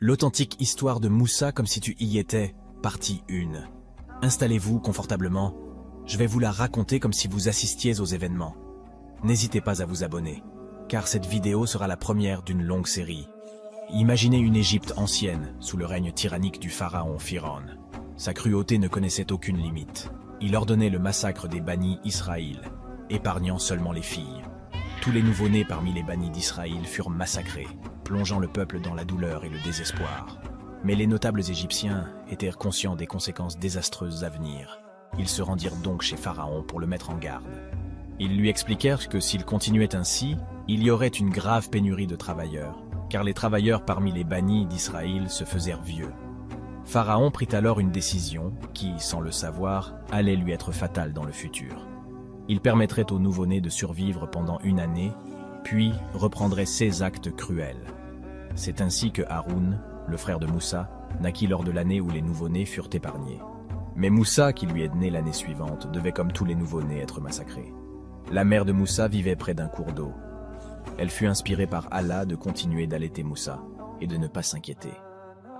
L'authentique histoire de Moussa comme si tu y étais, partie 1. Installez-vous confortablement, je vais vous la raconter comme si vous assistiez aux événements. N'hésitez pas à vous abonner, car cette vidéo sera la première d'une longue série. Imaginez une Égypte ancienne, sous le règne tyrannique du pharaon Phiron. Sa cruauté ne connaissait aucune limite. Il ordonnait le massacre des bannis Israël, épargnant seulement les filles. Tous les nouveau-nés parmi les bannis d'Israël furent massacrés, plongeant le peuple dans la douleur et le désespoir. Mais les notables égyptiens étaient conscients des conséquences désastreuses à venir. Ils se rendirent donc chez Pharaon pour le mettre en garde. Ils lui expliquèrent que s'il continuait ainsi, il y aurait une grave pénurie de travailleurs, car les travailleurs parmi les bannis d'Israël se faisaient vieux. Pharaon prit alors une décision qui, sans le savoir, allait lui être fatale dans le futur. Il permettrait aux nouveau-nés de survivre pendant 1 année, puis reprendrait ses actes cruels. C'est ainsi que Haroun, le frère de Moussa, naquit lors de l'année où les nouveau-nés furent épargnés. Mais Moussa, qui lui est né l'année suivante, devait comme tous les nouveau-nés être massacré. La mère de Moussa vivait près d'un cours d'eau. Elle fut inspirée par Allah de continuer d'allaiter Moussa et de ne pas s'inquiéter.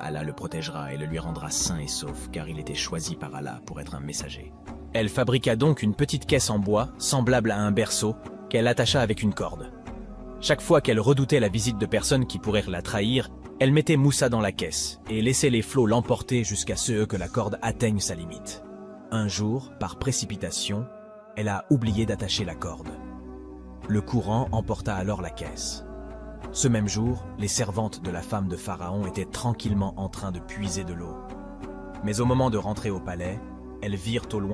Allah le protégera et le lui rendra sain et sauf, car il était choisi par Allah pour être un messager. Elle fabriqua donc une petite caisse en bois, semblable à un berceau, qu'elle attacha avec une corde. Chaque fois qu'elle redoutait la visite de personnes qui pourraient la trahir, elle mettait Moussa dans la caisse et laissait les flots l'emporter jusqu'à ce que la corde atteigne sa limite. Un jour, par précipitation, elle a oublié d'attacher la corde. Le courant emporta alors la caisse. Ce même jour, les servantes de la femme de Pharaon étaient tranquillement en train de puiser de l'eau. Mais au moment de rentrer au palais, elles virent au loin